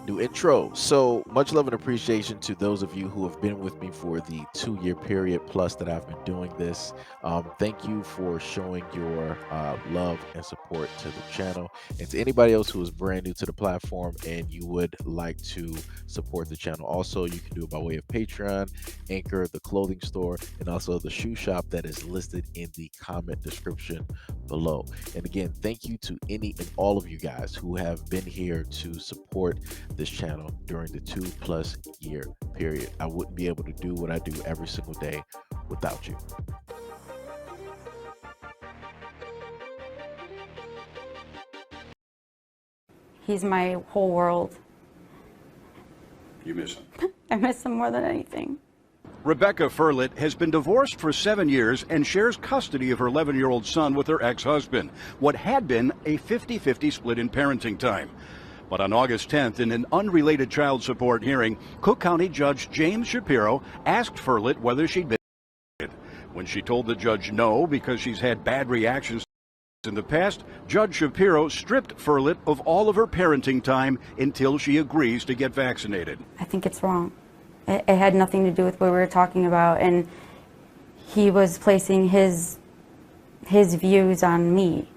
New intro. So much love and appreciation to those of you who have been with me for the 2 year period plus that I've been doing this. Thank you for showing your love and support to the channel. And to anybody else who is brand new to the platform and you would like to support the channel, also you can do it by way of Patreon, Anchor, the clothing store, and also the shoe shop that is listed in the comment description below. And again, thank you to any and all of you guys who have been here to support this channel during the 2+ year period. I wouldn't be able to do what I do every single day without you. He's my whole world. You miss him. I miss him more than anything. Rebecca Furlet has been divorced for 7 years and shares custody of her 11-year-old son with her ex-husband, what had been a 50-50 split in parenting time. But on August 10th, in an unrelated child support hearing, Cook County Judge James Shapiro asked Furlet whether she'd been married. When she told the judge no because she's had bad reactions in the past, Judge Shapiro stripped Furlet of all of her parenting time until she agrees to get vaccinated. I think it's wrong. It had nothing to do with what we were talking about, and he was placing his views on me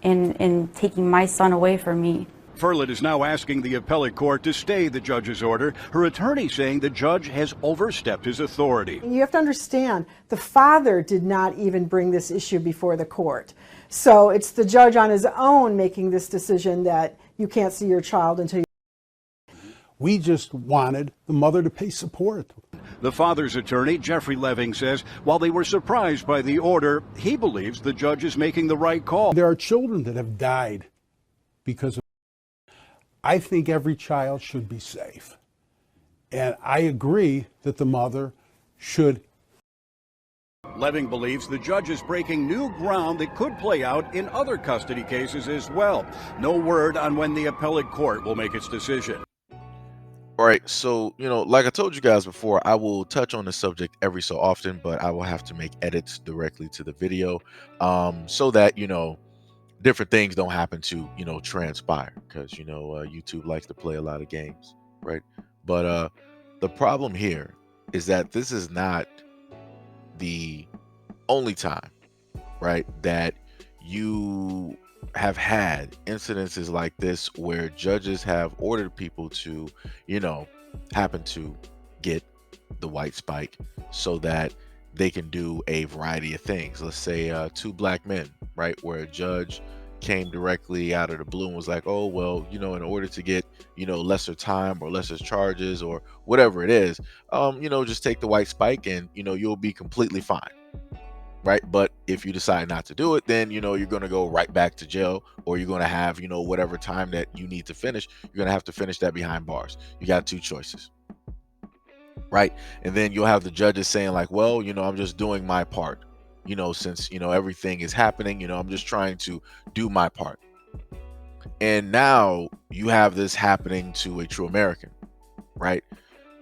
and taking my son away from me. Furlet is now asking the appellate court to stay the judge's order, her attorney saying the judge has overstepped his authority. You have to understand, the father did not even bring this issue before the court. So it's the judge on his own making this decision that you can't see your child until you... We just wanted the mother to pay support. The father's attorney, Jeffrey Leving, says while they were surprised by the order, he believes the judge is making the right call. There are children that have died because of... I think every child should be safe. And I agree that the mother should. Leving believes the judge is breaking new ground that could play out in other custody cases as well. No word on when the appellate court will make its decision. All right, so, like I told you guys before, I will touch on the subject every so often, but I will have to make edits directly to the video so that, different things don't happen to, transpire, because, YouTube likes to play a lot of games, right? But the problem here is that this is not the only time, right, that you have had incidences like this where judges have ordered people to, happen to get the white spike so that they can do a variety of things. Let's say 2 black men, right, where a judge came directly out of the blue and was like, oh, well, in order to get, lesser time or lesser charges or whatever it is, just take the white spike and, you'll be completely fine. Right. But if you decide not to do it, then, you're going to go right back to jail, or you're going to have, whatever time that you need to finish, you're going to have to finish that behind bars. You got 2 choices. Right. And then you'll have the judges saying like, well, I'm just doing my part, since, everything is happening, I'm just trying to do my part. And now you have this happening to a true American. Right.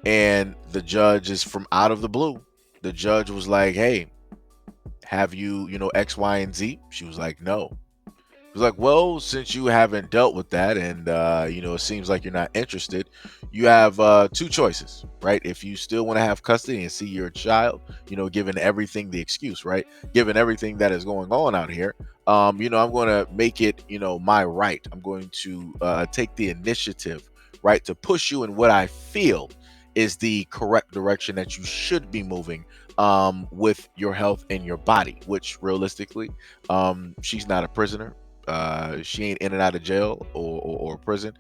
And the judge is from out of the blue. The judge was like, hey, have you, X, Y, and Z? She was like, no. It was like, well, since you haven't dealt with that and, it seems like you're not interested, you have 2 choices, right? If you still want to have custody and see your child, given everything, the excuse, right? Given everything that is going on out here, I'm going to make it, my right. I'm going to take the initiative, right, to push you in what I feel is the correct direction that you should be moving with your health and your body, which realistically, she's not a prisoner. She ain't in and out of jail or prison.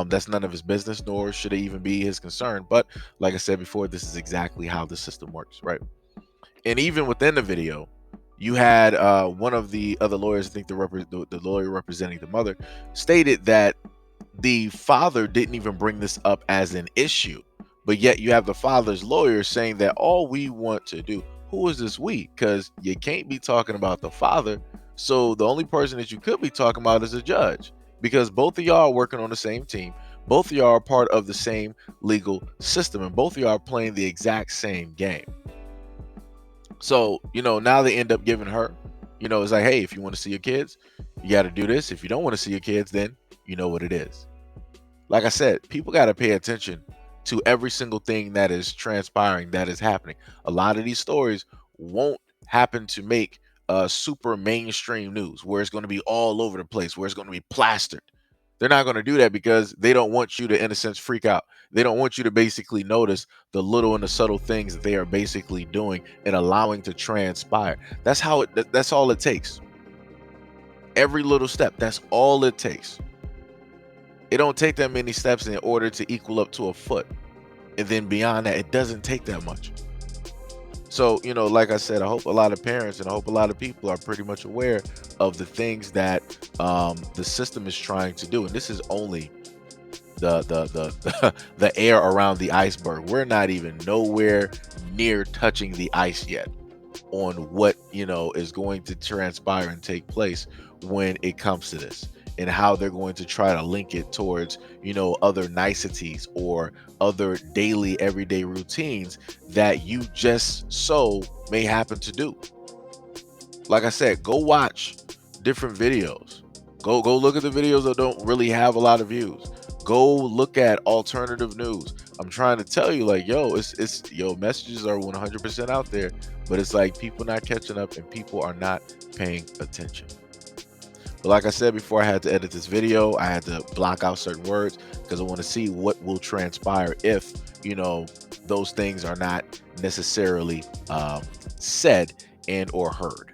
That's none of his business, nor should it even be his concern. But like I said before, this is exactly how the system works, right? And even within the video, you had one of the other lawyers, I think the lawyer representing the mother, stated that the father didn't even bring this up as an issue. But yet you have the father's lawyer saying that all we want to do, who is this we? Because you can't be talking about the father. So the only person that you could be talking about is a judge, because both of y'all are working on the same team. Both of y'all are part of the same legal system, and both of y'all are playing the exact same game. So, now they end up giving her, it's like, hey, if you want to see your kids, you got to do this. If you don't want to see your kids, then you know what it is. Like I said, people got to pay attention to every single thing that is transpiring, that is happening. A lot of these stories won't happen to make super mainstream news where it's going to be all over the place, where it's going to be plastered. They're not going to do that because they don't want you to, in a sense, freak out. They don't want you to basically notice the little and the subtle things that they are basically doing and allowing to transpire. That's how it, that's all it takes. Every little step, that's all it takes. It don't take that many steps in order to equal up to a foot. And then beyond that, it doesn't take that much. So, like I said, I hope a lot of parents and I hope a lot of people are pretty much aware of the things that the system is trying to do. And this is only the air around the iceberg. We're not even nowhere near touching the ice yet on what, is going to transpire and take place when it comes to this, and how they're going to try to link it towards, other niceties or other daily, everyday routines that you just so may happen to do. Like I said, go watch different videos. Go look at the videos that don't really have a lot of views. Go look at alternative news. I'm trying to tell you, like, messages are 100% out there, but it's like people not catching up and people are not paying attention. But like I said before, I had to edit this video. I had to block out certain words because I want to see what will transpire if, those things are not necessarily said and or heard.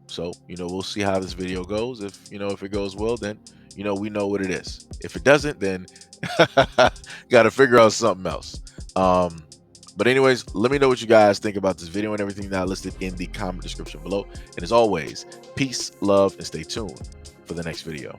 So, we'll see how this video goes. If it goes well, then, we know what it is. If it doesn't, then got to figure out something else. But anyways, let me know what you guys think about this video and everything that I listed in the comment description below. And as always, peace, love, and stay tuned for the next video.